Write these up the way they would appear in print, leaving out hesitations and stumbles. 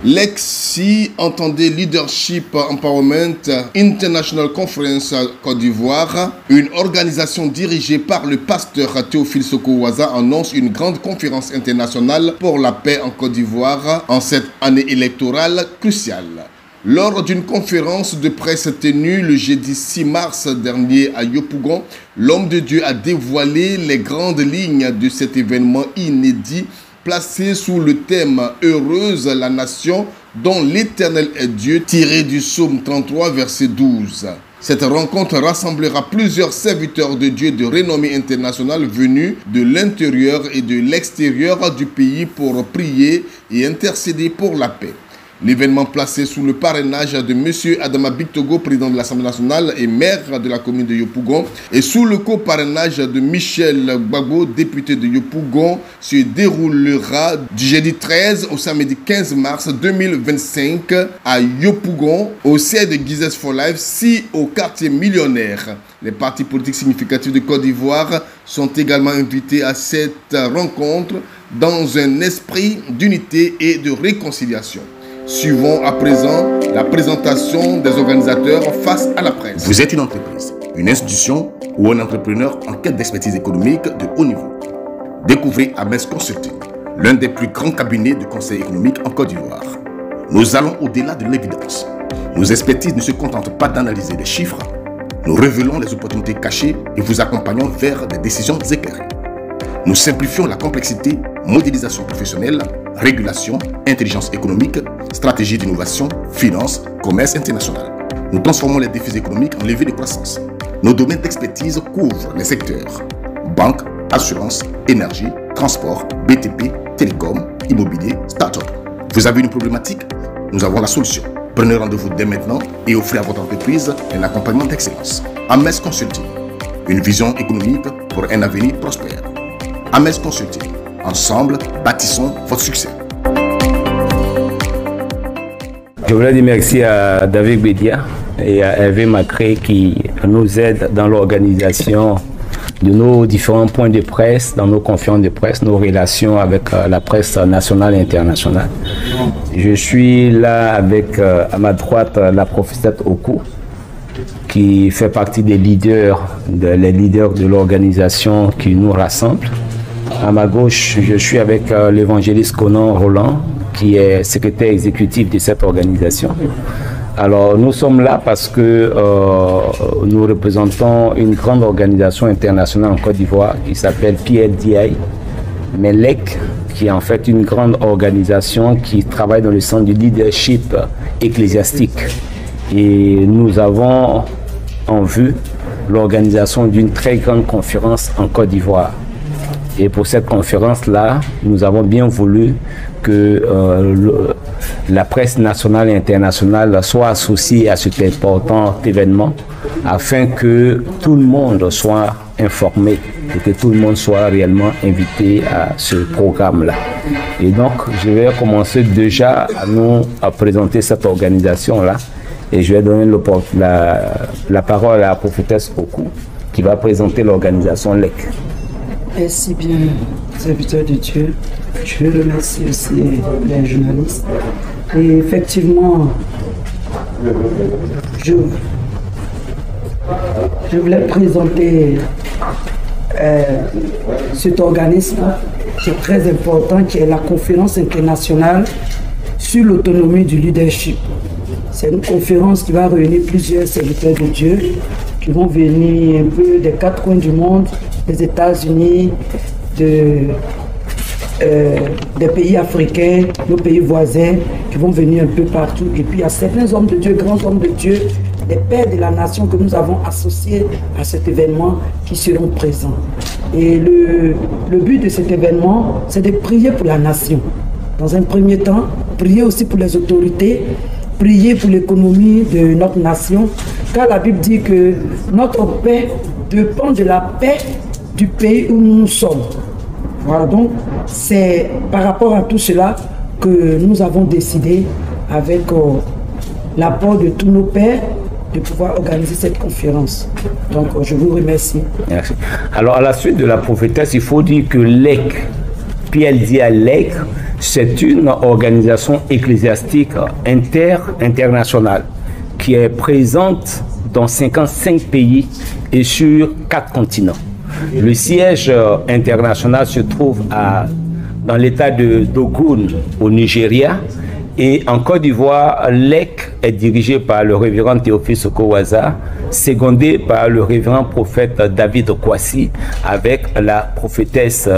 L'EXI, entendez Leadership Empowerment International Conference Côte d'Ivoire, une organisation dirigée par le pasteur Théophile Soko-Ouaza, annonce une grande conférence internationale pour la paix en Côte d'Ivoire en cette année électorale cruciale. Lors d'une conférence de presse tenue le jeudi 6 mars dernier à Yopougon, l'homme de Dieu a dévoilé les grandes lignes de cet événement inédit placé sous le thème « Heureuse la nation dont l'Éternel est Dieu » tiré du psaume 33 verset 12. Cette rencontre rassemblera plusieurs serviteurs de Dieu de renommée internationale venus de l'intérieur et de l'extérieur du pays pour prier et intercéder pour la paix. L'événement placé sous le parrainage de M. Adama Bictogo, président de l'Assemblée nationale et maire de la commune de Yopougon, et sous le co-parrainage de Michel Gbagbo, député de Yopougon, se déroulera du jeudi 13 au samedi 15 mars 2025 à Yopougon, au siège de Gizes for Life, si au quartier millionnaire. Les partis politiques significatifs de Côte d'Ivoire sont également invités à cette rencontre dans un esprit d'unité et de réconciliation. Suivons à présent la présentation des organisateurs face à la presse. Vous êtes une entreprise, une institution ou un entrepreneur en quête d'expertise économique de haut niveau. Découvrez Ames Consulting, l'un des plus grands cabinets de conseil économique en Côte d'Ivoire. Nous allons au-delà de l'évidence. Nos expertises ne se contentent pas d'analyser les chiffres. Nous révélons les opportunités cachées et vous accompagnons vers des décisions éclairées. Nous simplifions la complexité, modélisation professionnelle, régulation, intelligence économique, stratégie d'innovation, finance, commerce international. Nous transformons les défis économiques en levier de croissance. Nos domaines d'expertise couvrent les secteurs banque, assurance, énergie, transport, BTP, télécom, immobilier, start-up. Vous avez une problématique? Nous avons la solution. Prenez rendez-vous dès maintenant et offrez à votre entreprise un accompagnement d'excellence. Ames Consulting, une vision économique pour un avenir prospère. Ames Consulting, ensemble, bâtissons votre succès. Je voulais dire merci à David Bédia et à Hervé Macré qui nous aident dans l'organisation de nos différents points de presse, dans nos conférences de presse, nos relations avec la presse nationale et internationale. Je suis là avec, à ma droite, la prophétesse Oku, qui fait partie des leaders de l'organisation qui nous rassemble. À ma gauche, je suis avec l'évangéliste Conan Roland, qui est secrétaire exécutif de cette organisation. Alors, nous sommes là parce que nous représentons une grande organisation internationale en Côte d'Ivoire qui s'appelle PLDI, MELEC, qui est en fait une grande organisation qui travaille dans le sens du leadership ecclésiastique. Et nous avons en vue l'organisation d'une très grande conférence en Côte d'Ivoire. Et pour cette conférence-là, nous avons bien voulu que la presse nationale et internationale soit associée à cet important événement afin que tout le monde soit informé et que tout le monde soit réellement invité à ce programme-là. Et donc, je vais commencer déjà à présenter cette organisation-là et je vais donner la parole à la prophétesse Oku qui va présenter l'organisation LEC. Merci bien, serviteurs de Dieu. Je remercie aussi les journalistes. Et effectivement, je voulais présenter cet organisme qui est très important, qui est la conférence internationale sur l'autonomie du leadership. C'est une conférence qui va réunir plusieurs serviteurs de Dieu qui vont venir un peu des quatre coins du monde, des États-Unis, des pays africains, nos pays voisins, qui vont venir un peu partout. Et puis il y a certains hommes de Dieu, grands hommes de Dieu, des pères de la nation que nous avons associés à cet événement qui seront présents. Et le but de cet événement, c'est de prier pour la nation. Dans un premier temps, prier aussi pour les autorités, prier pour l'économie de notre nation, car la Bible dit que notre paix dépend de la paix du pays où nous sommes. Voilà, donc c'est par rapport à tout cela que nous avons décidé, avec l'apport de tous nos pères, de pouvoir organiser cette conférence. Donc je vous remercie. Merci. Alors à la suite de la prophétesse, il faut dire que l'EC, PLDI LEC, c'est une organisation ecclésiastique internationale qui est présente dans 55 pays et sur 4 continents. Le siège international se trouve dans l'état d'Ogun au Nigeria, et en Côte d'Ivoire, l'EC est dirigé par le révérend Théophile Sokowaza, secondé par le révérend prophète David Kwasi, avec la prophétesse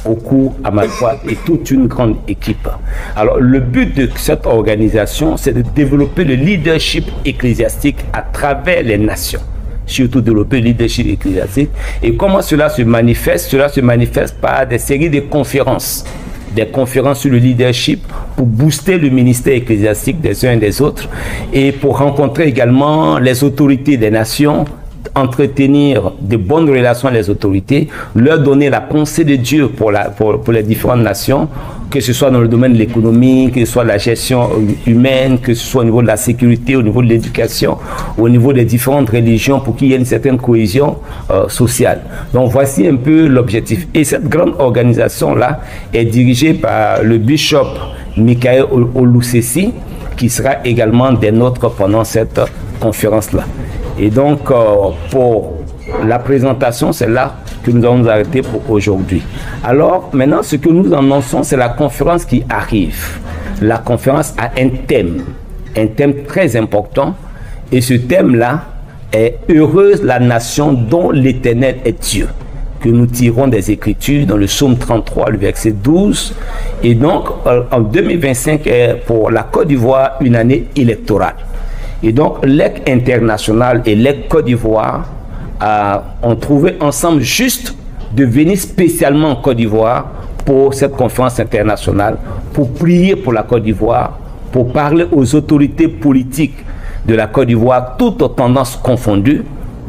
Oku Amadouat et toute une grande équipe. Alors, le but de cette organisation, c'est de développer le leadership ecclésiastique à travers les nations. Surtout développer le leadership ecclésiastique. Et comment cela se manifeste? Cela se manifeste par des séries de conférences. Des conférences sur le leadership pour booster le ministère ecclésiastique des uns et des autres et pour rencontrer également les autorités des nations, entretenir de bonnes relations avec les autorités, leur donner la pensée de Dieu pour les différentes nations, que ce soit dans le domaine de l'économie, que ce soit la gestion humaine, que ce soit au niveau de la sécurité, au niveau de l'éducation, au niveau des différentes religions, pour qu'il y ait une certaine cohésion sociale. Donc voici un peu l'objectif. Et cette grande organisation-là est dirigée par le bishop Michael Olussesi, qui sera également des nôtres pendant cette conférence-là. Et donc, pour la présentation, c'est là que nous allons nous arrêter pour aujourd'hui. Alors, maintenant, ce que nous annonçons, c'est la conférence qui arrive. La conférence a un thème très important. Et ce thème-là est « Heureuse la nation dont l'Éternel est Dieu », que nous tirons des Écritures dans le psaume 33, le verset 12. Et donc, en 2025, est pour la Côte d'Ivoire une année électorale. Et donc, l'EC international et l'EC Côte d'Ivoire ont trouvé ensemble juste de venir spécialement en Côte d'Ivoire pour cette conférence internationale, pour prier pour la Côte d'Ivoire, pour parler aux autorités politiques de la Côte d'Ivoire, toutes aux tendances confondues,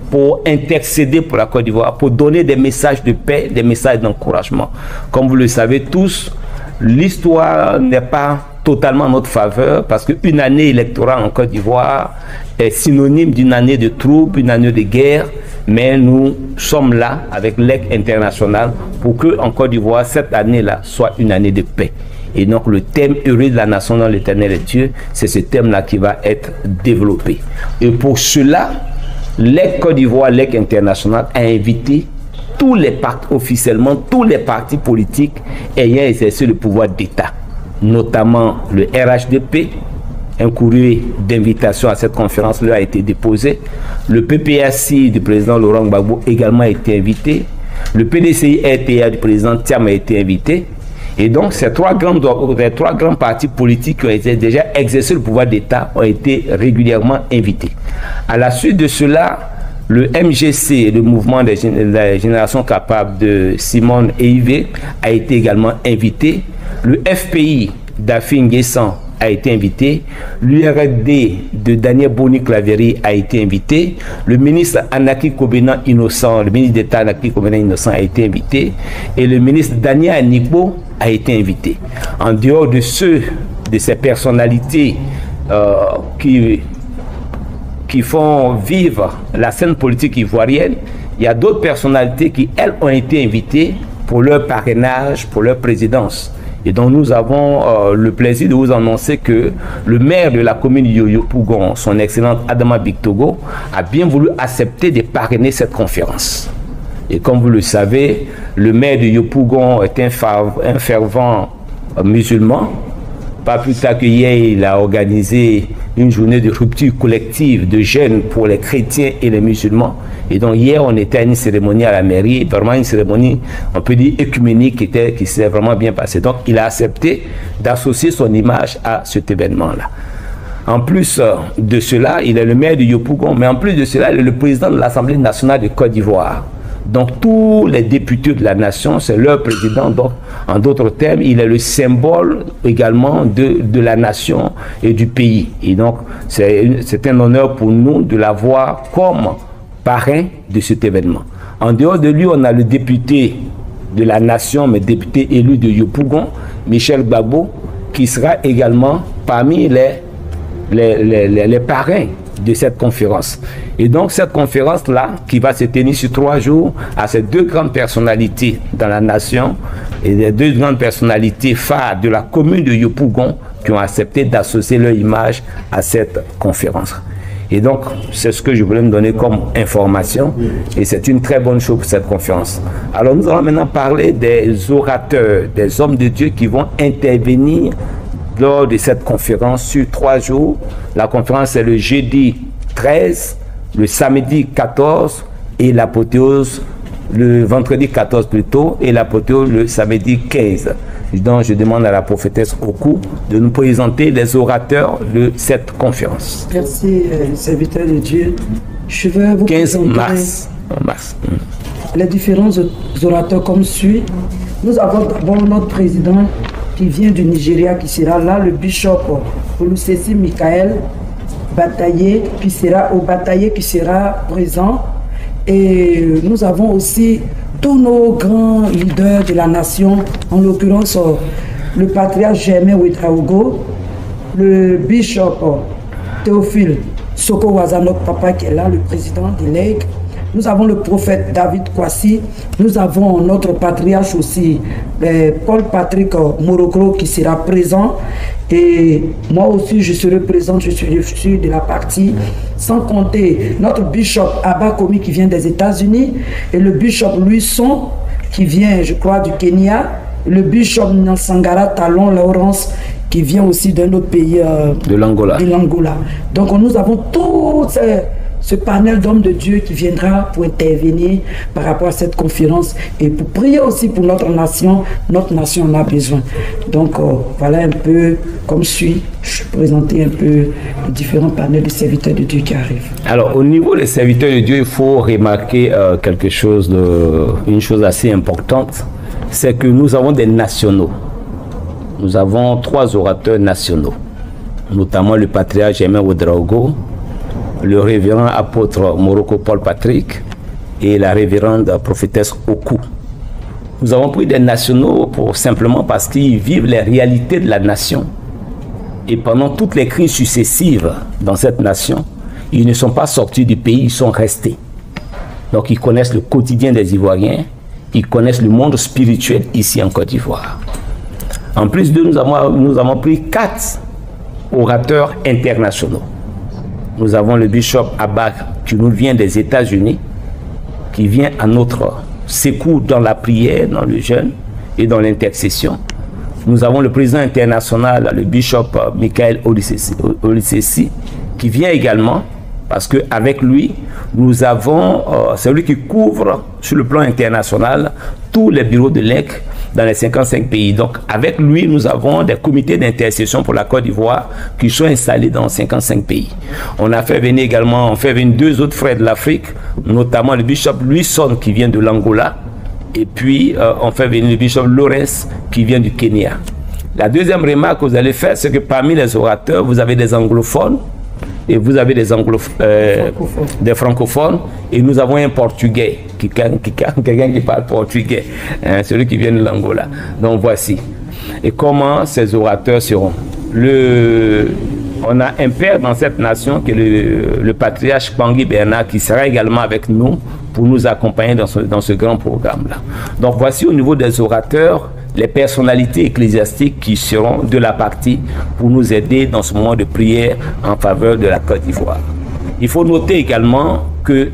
pour intercéder pour la Côte d'Ivoire, pour donner des messages de paix, des messages d'encouragement. Comme vous le savez tous, l'histoire n'est pas totalement en notre faveur, parce qu'une année électorale en Côte d'Ivoire est synonyme d'une année de troubles, une année de guerre, mais nous sommes là avec l'EC international pour que en Côte d'Ivoire, cette année-là soit une année de paix. Et donc le thème « Heureux de la nation dont l'Éternel est Dieu », c'est ce thème-là qui va être développé. Et pour cela, l'EC Côte d'Ivoire, l'EC international a invité tous les partis, officiellement tous les partis politiques ayant exercé le pouvoir d'État, notamment le RHDP. Un courrier d'invitation à cette conférence là a été déposé. Le PPAC du président Laurent Gbagbo également a été invité. Le PDCI RTA du président Thiam a été invité. Et donc ces trois grands partis politiques qui ont déjà exercé le pouvoir d'État ont été régulièrement invités. À la suite de cela, le MGC, le mouvement de la génération capable de Simone Eivé, a été également invité. Le FPI d'Afi Nguessan a été invité. L'URD de Daniel Boni-Claverie a été invité. Le ministre Anaki Kobena Innocent, le ministre d'État Anaki Kobena Innocent a été invité. Et le ministre Daniel Anikbo a été invité. En dehors de ces personnalités qui font vivre la scène politique ivoirienne, il y a d'autres personnalités qui, elles, ont été invitées pour leur parrainage, pour leur présidence. Et donc nous avons le plaisir de vous annoncer que le maire de la commune de Yopougon, son excellente Adama Bictogo, a bien voulu accepter de parrainer cette conférence. Et comme vous le savez, le maire de Yopougon est un fervent musulman. Pas plus tard que hier, il a organisé une journée de rupture collective de jeûne pour les chrétiens et les musulmans. Et donc hier, on était à une cérémonie à la mairie, vraiment une cérémonie, on peut dire, œcuménique qui s'est vraiment bien passée. Donc il a accepté d'associer son image à cet événement-là. En plus de cela, il est le maire de Yopougon, mais en plus de cela, il est le président de l'Assemblée nationale de Côte d'Ivoire. Donc tous les députés de la nation, c'est leur président. Donc en d'autres termes, il est le symbole également de la nation et du pays. Et donc c'est un honneur pour nous de l'avoir comme parrain de cet événement. En dehors de lui, on a le député de la nation, mais député élu de Yopougon, Michel Gbagbo, qui sera également parmi les parrains de cette conférence. Et donc cette conférence-là, qui va se tenir sur 3 jours, à ces 2 grandes personnalités dans la nation et les 2 grandes personnalités phares de la commune de Yopougon qui ont accepté d'associer leur image à cette conférence. Et donc, c'est ce que je voulais me donner comme information et c'est une très bonne chose pour cette conférence. Alors, nous allons maintenant parler des orateurs, des hommes de Dieu qui vont intervenir lors de cette conférence sur 3 jours. La conférence est le jeudi 13, le samedi 14 et l'apothéose le vendredi 14 plutôt et l'apothéose le samedi 15. Donc je demande à la prophétesse Oku de nous présenter les orateurs de cette conférence. Merci, serviteur de Dieu. Je vais vous 15 présenter mars. Les différents orateurs comme suit. Nous avons d'abord notre président qui vient du Nigeria, qui sera là, le bishop Oluseyi Michael Bataillé, qui sera présent. Et nous avons aussi tous nos grands leaders de la nation, en l'occurrence le patriarche Germain Ouedraogo, le bishop Théophile Sokowaza, notre papa qui est là, le président de l'EG. Nous avons le prophète David Kwasi, nous avons notre patriarche aussi, Paul Patrick Morogro qui sera présent. Et moi aussi je serai présent, je suis de la partie, sans compter notre bishop Abba Komi qui vient des États-Unis et le bishop Louis Son qui vient, je crois, du Kenya, le bishop Nansangara Talon Laurence qui vient aussi d'un autre pays, de l'Angola. Donc nous avons tout ce panel d'hommes de Dieu qui viendra pour intervenir par rapport à cette conférence et pour prier aussi pour notre nation. Notre nation en a besoin. Donc voilà un peu comme suit. Je vais présenter un peu les différents panels de serviteurs de Dieu qui arrivent. Alors au niveau des serviteurs de Dieu, il faut remarquer une chose assez importante, c'est que nous avons des nationaux. Nous avons 3 orateurs nationaux, notamment le patriarche Germain Ouedraogo, le révérend apôtre Moroko Paul Patrick et la révérende prophétesse Oku. Nous avons pris des nationaux simplement parce qu'ils vivent les réalités de la nation. Et pendant toutes les crises successives dans cette nation, ils ne sont pas sortis du pays, ils sont restés. Donc ils connaissent le quotidien des Ivoiriens, ils connaissent le monde spirituel ici en Côte d'Ivoire. En plus d'eux, nous avons pris 4 orateurs internationaux. Nous avons le bishop Abba qui nous vient des États-Unis, qui vient à notre secours dans la prière, dans le jeûne et dans l'intercession. Nous avons le président international, le bishop Michael Oluseyi, qui vient également parce qu'avec lui, nous avons, c'est lui qui couvre sur le plan international tous les bureaux de l'EC dans les 55 pays. Donc avec lui, nous avons des comités d'intercession pour la Côte d'Ivoire qui sont installés dans 55 pays. On a fait venir également, 2 autres frères de l'Afrique, notamment le bishop Louis Son qui vient de l'Angola, et puis on fait venir le bishop Lawrence qui vient du Kenya. La deuxième remarque que vous allez faire, c'est que parmi les orateurs, vous avez des anglophones et vous avez des francophones, et nous avons un portugais, quelqu'un qui parle portugais, celui qui vient de l'Angola. Donc voici. Et comment ces orateurs seront? On a un père dans cette nation qui est le patriarche Pangui Bernard, qui sera également avec nous pour nous accompagner dans ce grand programme-là. Donc voici au niveau des orateurs, les personnalités ecclésiastiques qui seront de la partie pour nous aider dans ce moment de prière en faveur de la Côte d'Ivoire. Il faut noter également que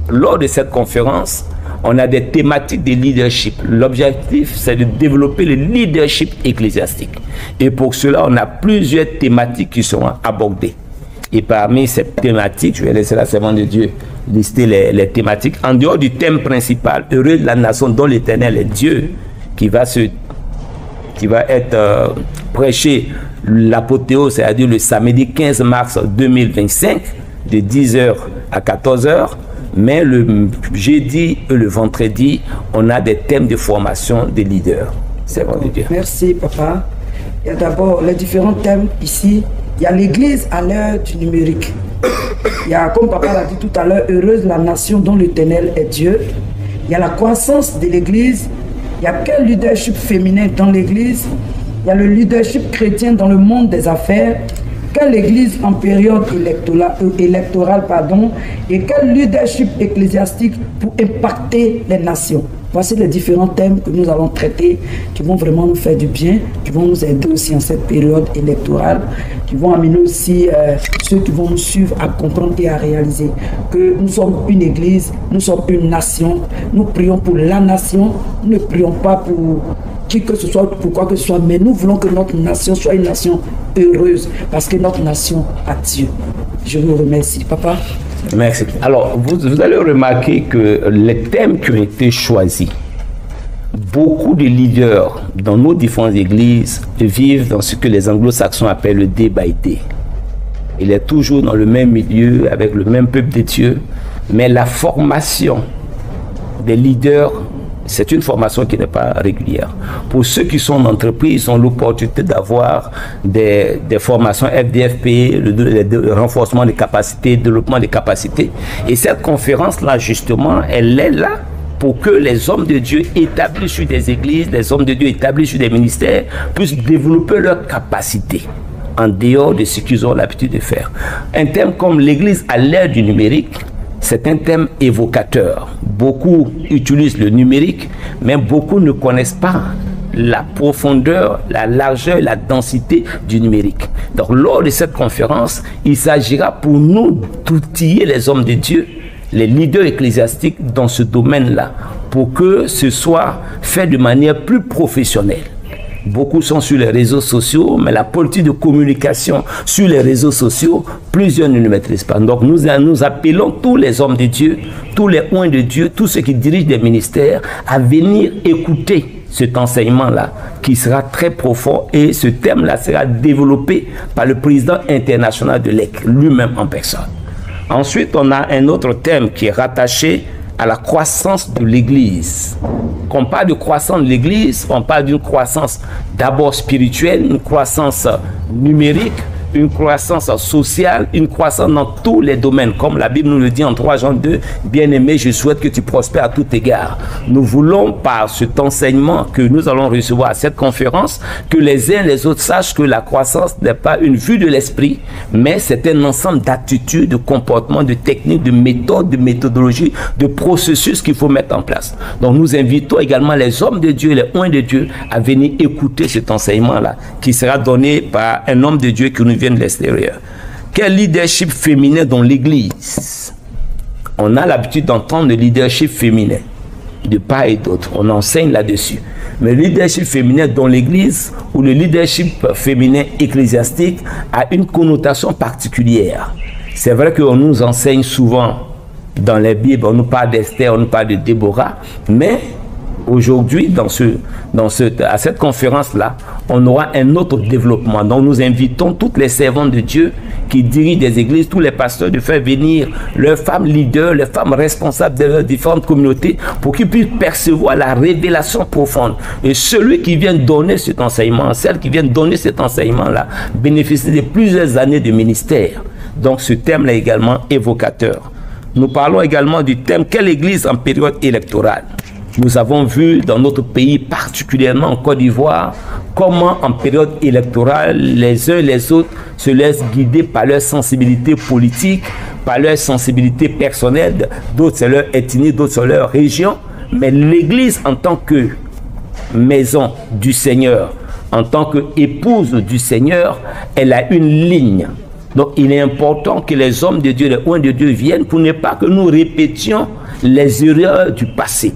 lors de cette conférence, on a des thématiques de leadership. L'objectif, c'est de développer le leadership ecclésiastique. Et pour cela, on a plusieurs thématiques qui seront abordées. Et parmi ces thématiques, je vais laisser la servante de Dieu lister les thématiques. En dehors du thème principal, heureuse la nation dont l'Éternel est Dieu, qui va être prêché l'apothéose, c'est-à-dire le samedi 15 mars 2025, de 10h à 14h. Mais le jeudi et le vendredi, on a des thèmes de formation des leaders. C'est bon de Dieu. Merci, papa. Il y a d'abord les différents thèmes ici. Il y a l'Église à l'heure du numérique. Il y a, comme papa l'a dit tout à l'heure, heureuse la nation dont l'Éternel est Dieu. Il y a la croissance de l'Église. Il y a quel leadership féminin dans l'Église? Il y a le leadership chrétien dans le monde des affaires. quelle église en période électorale, et quel leadership ecclésiastique pour impacter les nations. Voici les différents thèmes que nous allons traiter, qui vont vraiment nous faire du bien, qui vont nous aider aussi en cette période électorale, qui vont amener aussi ceux qui vont nous suivre à comprendre et à réaliser que nous sommes une église, nous sommes une nation, nous prions pour la nation, nous ne prions pas pour qui que ce soit, pour quoi que ce soit, mais nous voulons que notre nation soit une nation heureuse, parce que notre nation a Dieu. Je vous remercie. Papa. Merci. Alors, vous allez remarquer que les thèmes qui ont été choisis, beaucoup de leaders dans nos différentes églises vivent dans ce que les anglo-saxons appellent le day by day. Il est toujours dans le même milieu, avec le même peuple de Dieu, mais la formation des leaders, c'est une formation qui n'est pas régulière. Pour ceux qui sont en entreprise, ils ont l'opportunité d'avoir des formations FDFP, le renforcement des capacités, développement des capacités. Et cette conférence-là, justement, elle est là pour que les hommes de Dieu établis sur des églises, les hommes de Dieu établis sur des ministères, puissent développer leurs capacités en dehors de ce qu'ils ont l'habitude de faire. Un thème comme l'église à l'ère du numérique, c'est un thème évocateur. Beaucoup utilisent le numérique, mais beaucoup ne connaissent pas la profondeur, la largeur et la densité du numérique. Donc, lors de cette conférence, il s'agira pour nous d'outiller les hommes de Dieu, les leaders ecclésiastiques dans ce domaine-là, pour que ce soit fait de manière plus professionnelle. Beaucoup sont sur les réseaux sociaux, mais la politique de communication sur les réseaux sociaux, plusieurs ne le maîtrisent pas. Donc nous appelons tous les hommes de Dieu, tous les oints de Dieu, tous ceux qui dirigent des ministères, à venir écouter cet enseignement-là, qui sera très profond, et ce thème-là sera développé par le président international de l'EC, lui-même en personne. Ensuite, on a un autre thème qui est rattaché à la croissance de l'Église. Quand on parle de croissance de l'Église, on parle d'une croissance d'abord spirituelle, une croissance numérique, une croissance sociale, une croissance dans tous les domaines. Comme la Bible nous le dit en 3 Jean 2, bien-aimé, je souhaite que tu prospères à tout égard. Nous voulons, par cet enseignement que nous allons recevoir à cette conférence, que les uns et les autres sachent que la croissance n'est pas une vue de l'esprit, mais c'est un ensemble d'attitudes, de comportements, de techniques, de méthodes, de méthodologies, de processus qu'il faut mettre en place. Donc nous invitons également les hommes de Dieu, les oints de Dieu, à venir écouter cet enseignement-là, qui sera donné par un homme de Dieu qui nous vient de l'extérieur. Quel leadership féminin dans l'Église? On a l'habitude d'entendre le leadership féminin de part et d'autre. On enseigne là-dessus. Mais le leadership féminin dans l'Église ou le leadership féminin ecclésiastique a une connotation particulière. C'est vrai qu'on nous enseigne souvent dans les Bibles, on nous parle d'Esther, on nous parle de Déborah, mais aujourd'hui, à cette conférence-là, on aura un autre développement. Donc nous invitons toutes les servantes de Dieu qui dirigent des églises, tous les pasteurs, de faire venir leurs femmes leaders, les femmes responsables de leurs différentes communautés, pour qu'ils puissent percevoir la révélation profonde. Et celui qui vient donner cet enseignement, celle qui vient donner cet enseignement-là, bénéficie de plusieurs années de ministère. Donc ce thème-là est également évocateur. Nous parlons également du thème « Quelle église en période électorale ?» Nous avons vu dans notre pays, particulièrement en Côte d'Ivoire, comment en période électorale, les uns et les autres se laissent guider par leur sensibilité politique, par leur sensibilité personnelle. D'autres c'est leur ethnie, d'autres c'est leur région. Mais l'Église en tant que maison du Seigneur, en tant qu'épouse du Seigneur, elle a une ligne. Donc il est important que les hommes de Dieu, les oints de Dieu viennent pour ne pas que nous répétions les erreurs du passé.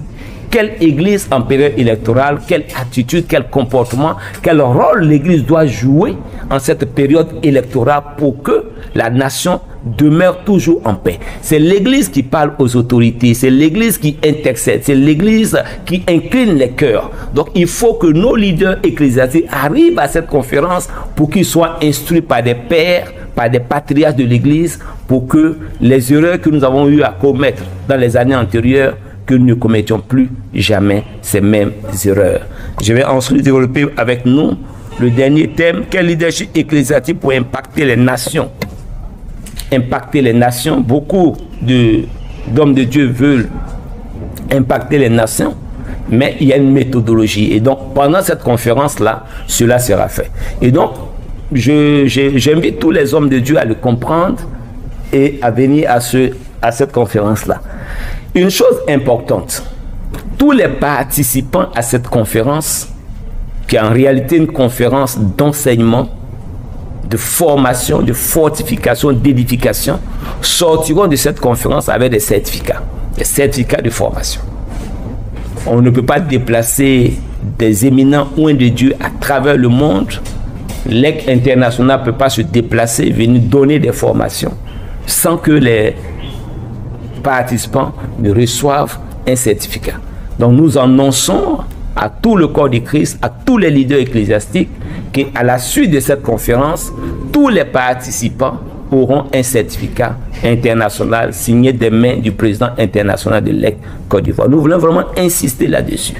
Quelle église en période électorale, quelle attitude, quel comportement, quel rôle l'église doit jouer en cette période électorale pour que la nation demeure toujours en paix. C'est l'église qui parle aux autorités, c'est l'église qui intercède, c'est l'église qui incline les cœurs. Donc il faut que nos leaders ecclésiastiques arrivent à cette conférence pour qu'ils soient instruits par des pères, par des patriarches de l'église, pour que les erreurs que nous avons eu à commettre dans les années antérieures, que nous ne commettions plus jamais ces mêmes erreurs. Je vais ensuite développer avec nous le dernier thème, quel leadership ecclésiastique pour impacter les nations. Impacter les nations, beaucoup d'hommes de Dieu veulent impacter les nations, mais il y a une méthodologie. Et donc, pendant cette conférence-là, cela sera fait. Et donc, j'invite tous les hommes de Dieu à le comprendre et à venir à cette conférence-là. Une chose importante, tous les participants à cette conférence, qui est en réalité une conférence d'enseignement, de formation, de fortification, d'édification, sortiront de cette conférence avec des certificats de formation. On ne peut pas déplacer des éminents oints de Dieu à travers le monde. L'EC international ne peut pas se déplacer, venir donner des formations sans que les participants ne reçoivent un certificat. Donc nous annonçons à tout le corps de Christ, à tous les leaders ecclésiastiques, qu'à la suite de cette conférence, tous les participants auront un certificat international signé des mains du président international de l'EC Côte d'Ivoire. Nous voulons vraiment insister là-dessus.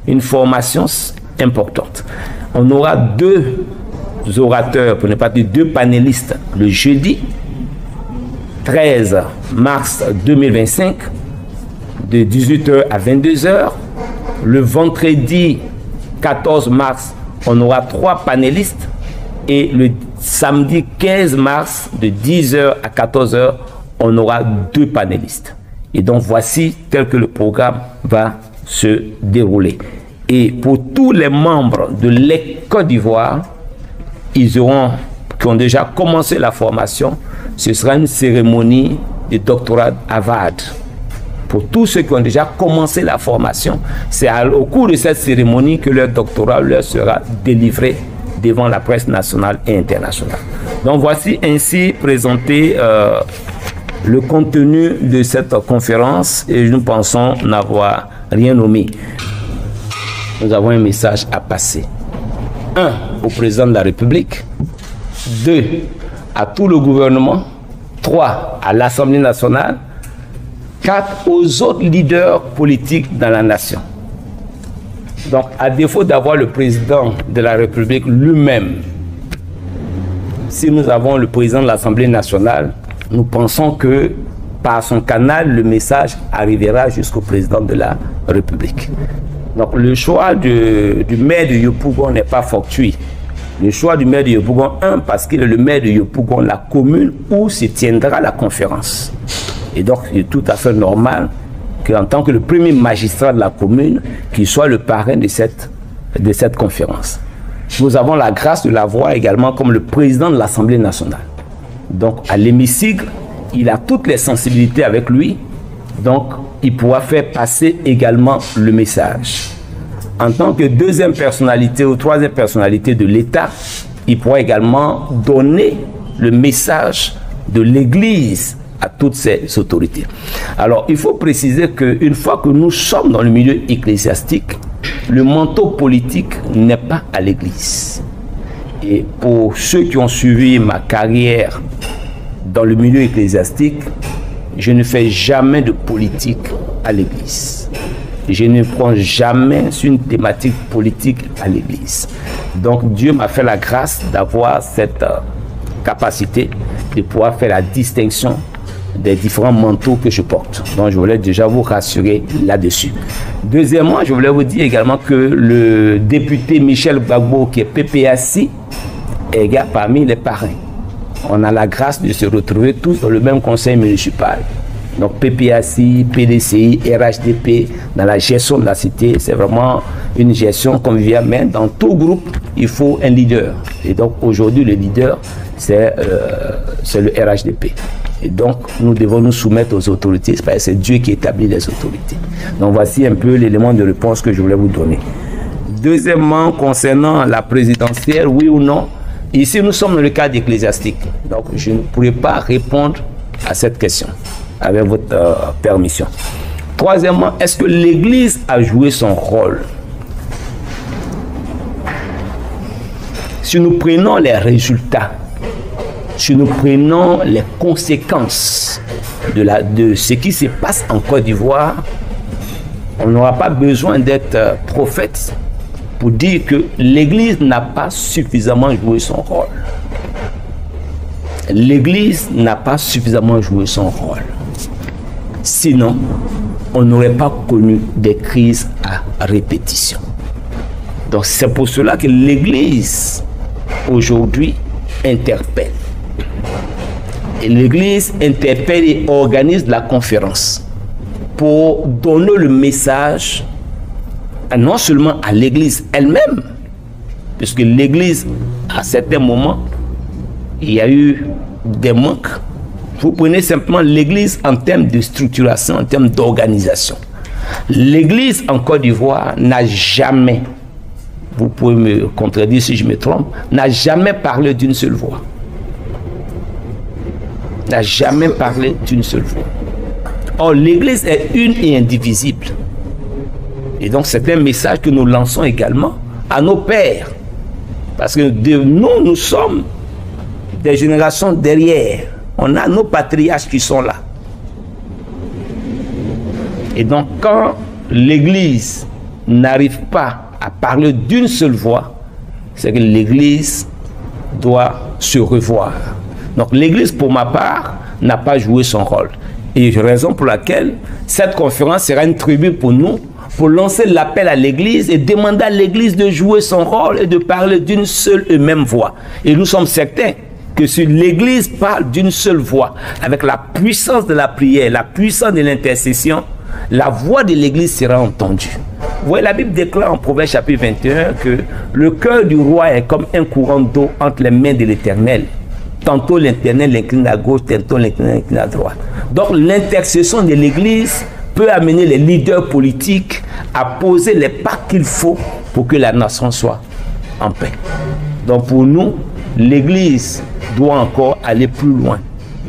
Une formation importante. On aura 2 orateurs, pour ne pas dire 2 panélistes, le jeudi 13 mars 2025, de 18h à 22h. Le vendredi 14 mars, on aura 3 panélistes. Et le samedi 15 mars, de 10h à 14h, on aura 2 panélistes. Et donc, voici tel que le programme va se dérouler. Et pour tous les membres de l'EC Côte d'Ivoire, qui ont déjà commencé la formation, ce sera une cérémonie de doctorat Harvard. Pour tous ceux qui ont déjà commencé la formation, c'est au cours de cette cérémonie que leur doctorat leur sera délivré devant la presse nationale et internationale. Donc voici ainsi présenté le contenu de cette conférence et nous pensons n'avoir rien omis. Nous avons un message à passer. 1. Au président de la République. 2. À tout le gouvernement. 3. À l'Assemblée nationale. 4. Aux autres leaders politiques dans la nation. Donc, à défaut d'avoir le président de la République lui-même, si nous avons le président de l'Assemblée nationale, nous pensons que par son canal, le message arrivera jusqu'au président de la République. Donc, le choix du maire de Yopougon n'est pas fortuit. Le choix du maire de Yopougon, parce qu'il est le maire de Yopougon, la commune où se tiendra la conférence. Et donc, il est tout à fait normal qu'en tant que le premier magistrat de la commune, qu'il soit le parrain de cette conférence. Nous avons la grâce de l'avoir également comme le président de l'Assemblée nationale. Donc, à l'hémicycle, il a toutes les sensibilités avec lui. Donc, il pourra faire passer également le message. En tant que 2e personnalité ou 3e personnalité de l'État, il pourra également donner le message de l'Église à toutes ces autorités. Alors, il faut préciser qu'une fois que nous sommes dans le milieu ecclésiastique, le manteau politique n'est pas à l'Église. Et pour ceux qui ont suivi ma carrière dans le milieu ecclésiastique, je ne fais jamais de politique à l'Église. Je ne prends jamais sur une thématique politique à l'Église. Donc Dieu m'a fait la grâce d'avoir cette capacité de pouvoir faire la distinction des différents manteaux que je porte. Donc je voulais déjà vous rassurer là-dessus. Deuxièmement, je voulais vous dire également que le député Michel Gbagbo, qui est PPAC, est parmi les parrains. On a la grâce de se retrouver tous dans le même conseil municipal. Donc PPAC, PDCI, RHDP, dans la gestion de la cité, c'est vraiment une gestion conviviale. Mais dans tout groupe, il faut un leader. Et donc aujourd'hui, le leader, c'est le RHDP. Et donc, nous devons nous soumettre aux autorités, parce que c'est Dieu qui établit les autorités. Donc voici un peu l'élément de réponse que je voulais vous donner. Deuxièmement, concernant la présidentielle, oui ou non, ici nous sommes dans le cadre ecclésiastique. Donc je ne pourrai pas répondre à cette question, avec votre permission. Troisièmement, est-ce que l'Église a joué son rôle? Si nous prenons les résultats, si nous prenons les conséquences de ce qui se passe en Côte d'Ivoire, on n'aura pas besoin d'être prophète pour dire que l'Église n'a pas suffisamment joué son rôle. L'Église n'a pas suffisamment joué son rôle. Sinon, on n'aurait pas connu des crises à répétition. Donc c'est pour cela que l'Église aujourd'hui interpelle. Et l'Église interpelle et organise la conférence pour donner le message non seulement à l'Église elle-même, puisque l'Église, à certains moments, il y a eu des manques. Vous prenez simplement l'Église en termes de structuration, en termes d'organisation. L'Église en Côte d'Ivoire n'a jamais, vous pouvez me contredire si je me trompe, n'a jamais parlé d'une seule voix. N'a jamais parlé d'une seule voix. Or, l'Église est une et indivisible. Et donc, c'est un message que nous lançons également à nos pères. Parce que nous sommes des générations derrière. On a nos patriarches qui sont là. Et donc, quand l'Église n'arrive pas à parler d'une seule voix, c'est que l'Église doit se revoir. Donc, l'Église, pour ma part, n'a pas joué son rôle. Et raison pour laquelle cette conférence sera une tribune pour nous, pour lancer l'appel à l'Église et demander à l'Église de jouer son rôle et de parler d'une seule et même voix. Et nous sommes certains que si l'Église parle d'une seule voix, avec la puissance de la prière, la puissance de l'intercession, la voix de l'Église sera entendue. Vous voyez, la Bible déclare en Proverbe chapitre 21 que le cœur du roi est comme un courant d'eau entre les mains de l'Éternel. Tantôt l'Éternel l'incline à gauche, tantôt l'Éternel l'incline à droite. Donc l'intercession de l'Église peut amener les leaders politiques à poser les pas qu'il faut pour que la nation soit en paix. Donc pour nous, l'Église doit encore aller plus loin.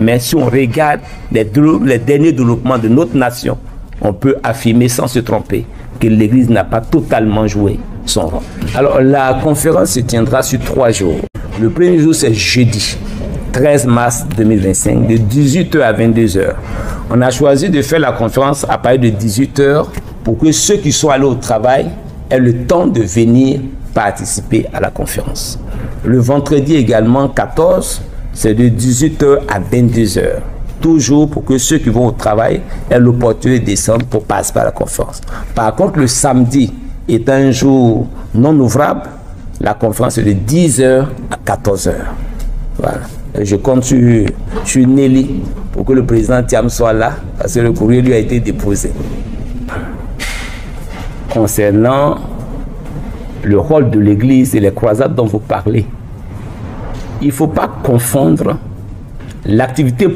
Mais si on regarde les derniers développements de notre nation, on peut affirmer sans se tromper que l'Église n'a pas totalement joué son rôle. Alors la conférence se tiendra sur 3 jours. Le premier jour, c'est jeudi 13 mars 2025, de 18h à 22h. On a choisi de faire la conférence à partir de 18h pour que ceux qui sont allés au travail aient le temps de venir participer à la conférence. Le vendredi également, 14, c'est de 18h à 22h. Toujours pour que ceux qui vont au travail aient l'opportunité de descendre pour participer à la conférence. Par contre, le samedi est un jour non ouvrable. La conférence est de 10h à 14h. Voilà. Je compte sur Nelly pour que le président Thiam soit là, parce que le courrier lui a été déposé. Concernant le rôle de l'Église et les croisades dont vous parlez, il ne faut pas confondre l'activité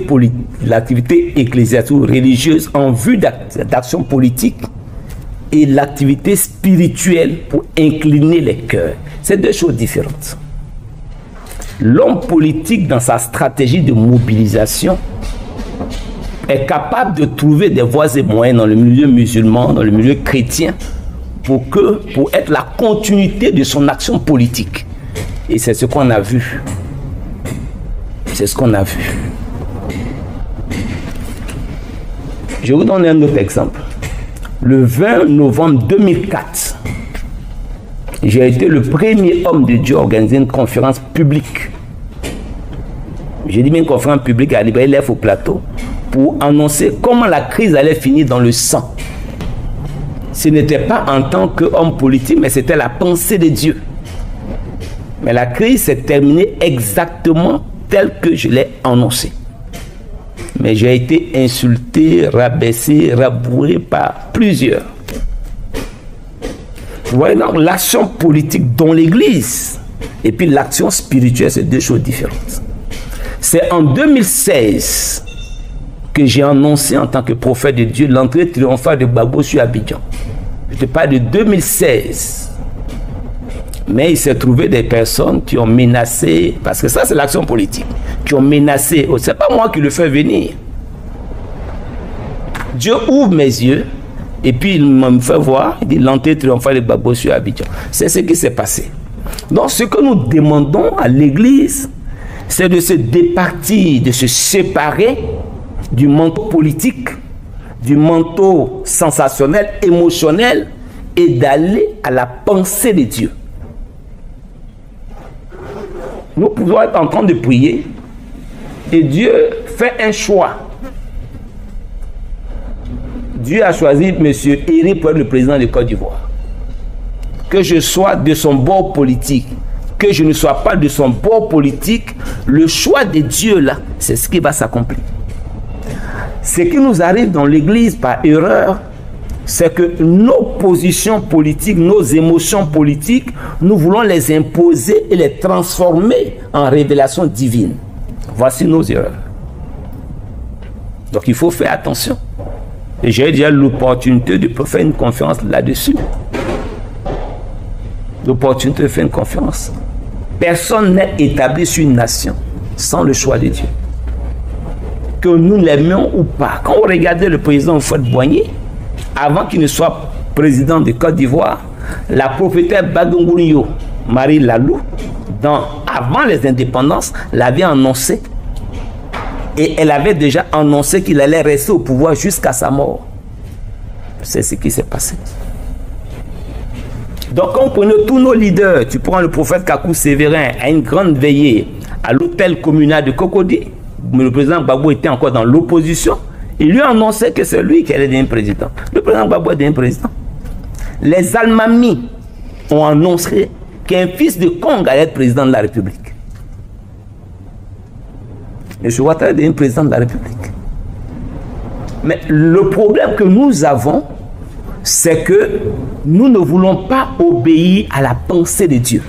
ecclésiastique ou religieuse en vue d'action politique et l'activité spirituelle pour incliner les cœurs. C'est 2 choses différentes. L'homme politique, dans sa stratégie de mobilisation, est capable de trouver des voies et moyens dans le milieu musulman, dans le milieu chrétien, pour être la continuité de son action politique. Et c'est ce qu'on a vu. C'est ce qu'on a vu. Je vais vous donner un autre exemple. Le 20 novembre 2004, j'ai été le premier homme de Dieu à organiser une conférence publique. J'ai dit une conférence publique à l'Ibrahim au plateau pour annoncer comment la crise allait finir dans le sang. Ce n'était pas en tant qu'homme politique, mais c'était la pensée de Dieu. Mais la crise s'est terminée exactement telle que je l'ai annoncé. Mais j'ai été insulté, rabaissé, raboué par plusieurs. Vous voyez donc l'action politique dans l'Église et puis l'action spirituelle, c'est 2 choses différentes. C'est en 2016 que j'ai annoncé en tant que prophète de Dieu l'entrée triomphale de Gbagbo sur Abidjan. Je te parle de 2016. Mais il s'est trouvé des personnes qui ont menacé, parce que ça c'est l'action politique, qui ont menacé, c'est pas moi qui le fais venir. Dieu ouvre mes yeux et puis il me fait voir, il dit l'entrée triomphale de Gbagbo sur Abidjan. C'est ce qui s'est passé. Donc ce que nous demandons à l'Église, c'est de se départir, de se séparer du manteau politique, du manteau sensationnel, émotionnel, et d'aller à la pensée de Dieu. Nous pouvons être en train de prier et Dieu fait un choix. Dieu a choisi M. Eri pour être le président de Côte d'Ivoire. Que je sois de son bord politique, que je ne sois pas de son bord politique, le choix de Dieu là, c'est ce qui va s'accomplir. Ce qui nous arrive dans l'église par erreur, c'est que nos positions politiques, nos émotions politiques, nous voulons les imposer et les transformer en révélation divine. Voici nos erreurs. Donc il faut faire attention. Et j'ai déjà l'opportunité de faire une conférence là-dessus. L'opportunité de faire une conférence. Personne n'est établi sur une nation sans le choix de Dieu. Que nous l'aimions ou pas. Quand vous regardez le président Houphouët-Boigny, avant qu'il ne soit président de Côte d'Ivoire, la prophétesse Bagongourio, Marie Lalou, avant les indépendances, l'avait annoncé. Et elle avait déjà annoncé qu'il allait rester au pouvoir jusqu'à sa mort. C'est ce qui s'est passé. Donc, quand on prenait tous nos leaders, tu prends le prophète Kakou Sévérin à une grande veillée à l'hôtel communal de Cocody, mais le président Gbagbo était encore dans l'opposition, il lui annonçait que c'est lui qui allait devenir président. Le président Gbagbo est devenu président. Les Almamis ont annoncé qu'un fils de Kong allait être président de la République. M. Ouattara est devenu président de la République. Mais le problème que nous avons, c'est que nous ne voulons pas obéir à la pensée de Dieu.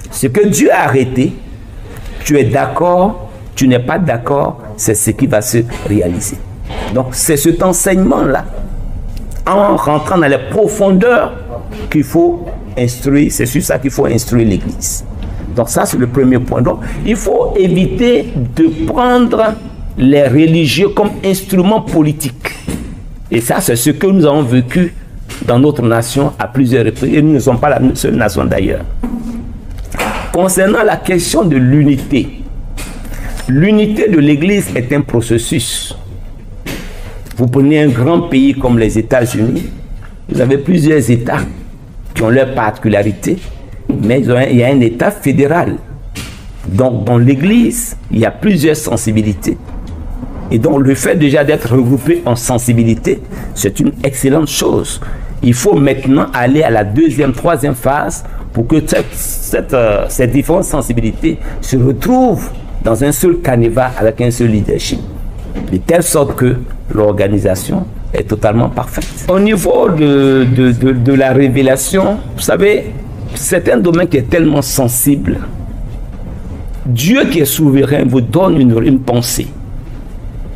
Ce que Dieu a arrêté, tu es d'accord, tu n'es pas d'accord, c'est ce qui va se réaliser. Donc c'est cet enseignement-là, en rentrant dans les profondeurs, qu'il faut instruire, c'est sur ça qu'il faut instruire l'Église. Donc ça c'est le premier point. Donc il faut éviter de prendre les religieux comme instruments politiques. Et ça c'est ce que nous avons vécu dans notre nation à plusieurs reprises. Et nous ne sommes pas la seule nation d'ailleurs. Concernant la question de l'unité, l'unité de l'Église est un processus. Vous prenez un grand pays comme les États-Unis, vous avez plusieurs États qui ont leurs particularités, mais il y a un État fédéral. Donc dans l'Église, il y a plusieurs sensibilités. Et donc le fait déjà d'être regroupé en sensibilité, c'est une excellente chose. Il faut maintenant aller à la deuxième, troisième phase pour que ces différentes sensibilités se retrouvent dans un seul canevas avec un seul leadership. De telle sorte que l'organisation est totalement parfaite. Au niveau de la révélation, vous savez, c'est un domaine qui est tellement sensible. Dieu qui est souverain vous donne une pensée.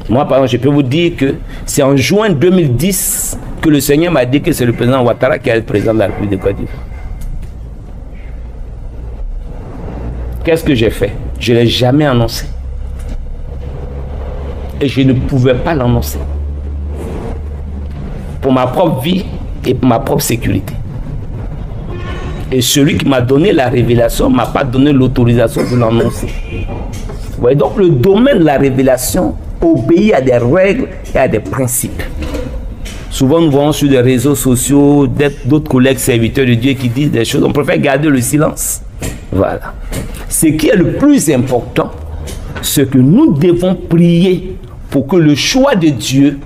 Moi, par exemple, je peux vous dire que c'est en juin 2010 que le Seigneur m'a dit que c'est le président Ouattara qui est le président de la République de Côte d'Ivoire. Qu'est-ce que j'ai fait? Je ne l'ai jamais annoncé. Et je ne pouvais pas l'annoncer. Pour ma propre vie et pour ma propre sécurité. Et celui qui m'a donné la révélation ne m'a pas donné l'autorisation de l'annoncer. Vous voyez, donc le domaine de la révélation obéit à des règles et à des principes. Souvent nous voyons sur des réseaux sociaux d'autres collègues serviteurs de Dieu qui disent des choses, on préfère garder le silence. Voilà. Ce qui est le plus important, c'est que nous devons prier pour que le choix de Dieu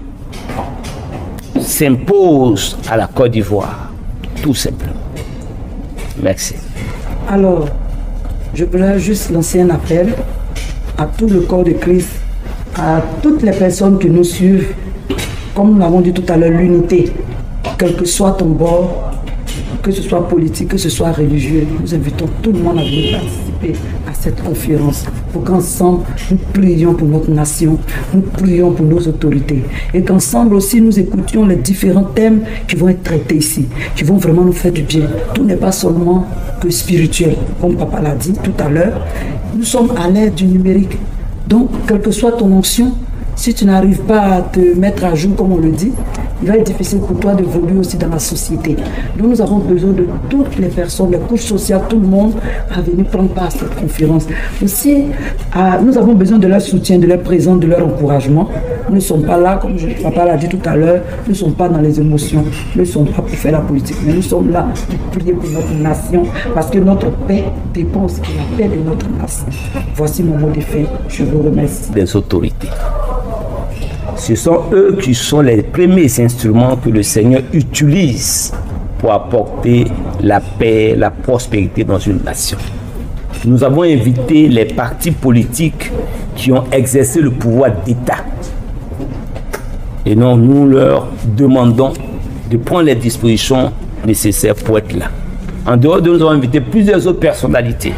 s'impose à la Côte d'Ivoire. Tout simplement. Merci. Alors, je voudrais juste lancer un appel à tout le corps de Christ, à toutes les personnes qui nous suivent, comme nous l'avons dit tout à l'heure, l'unité, quel que soit ton bord, que ce soit politique, que ce soit religieux, nous invitons tout le monde à venir participer à cette conférence pour qu'ensemble nous prions pour notre nation, nous prions pour nos autorités et qu'ensemble aussi nous écoutions les différents thèmes qui vont être traités ici, qui vont vraiment nous faire du bien. Tout n'est pas seulement que spirituel, comme papa l'a dit tout à l'heure. Nous sommes à l'ère du numérique. Donc, quelle que soit ton onction, si tu n'arrives pas à te mettre à jour, comme on le dit, il va être difficile pour toi d'évoluer aussi dans la société. Donc, nous avons besoin de toutes les personnes, les couches sociales, tout le monde à venir prendre part à cette conférence. Aussi, nous avons besoin de leur soutien, de leur présence, de leur encouragement. Nous ne sommes pas là, comme papa l'a dit tout à l'heure, nous ne sommes pas dans les émotions, nous ne sommes pas pour faire la politique, mais nous sommes là pour prier pour notre nation, parce que notre paix dépend aussi de la paix de notre nation. Voici mon mot de fin. Je vous remercie. Les autorités. Ce sont eux qui sont les premiers instruments que le Seigneur utilise pour apporter la paix, la prospérité dans une nation. Nous avons invité les partis politiques qui ont exercé le pouvoir d'État. Et non, nous leur demandons de prendre les dispositions nécessaires pour être là. En dehors de nous, avons invité plusieurs autres personnalités.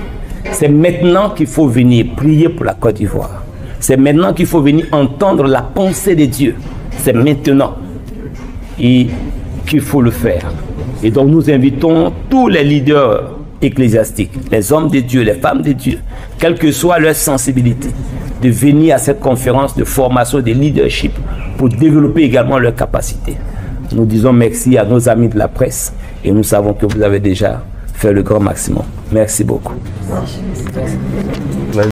C'est maintenant qu'il faut venir prier pour la Côte d'Ivoire. C'est maintenant qu'il faut venir entendre la pensée de Dieu. C'est maintenant et qu'il faut le faire. Et donc nous invitons tous les leaders ecclésiastiques, les hommes de Dieu, les femmes de Dieu, quelle que soit leur sensibilité, de venir à cette conférence de formation de leadership pour développer également leurs capacités. Nous disons merci à nos amis de la presse et nous savons que vous avez déjà fait le grand maximum. Merci beaucoup. Merci.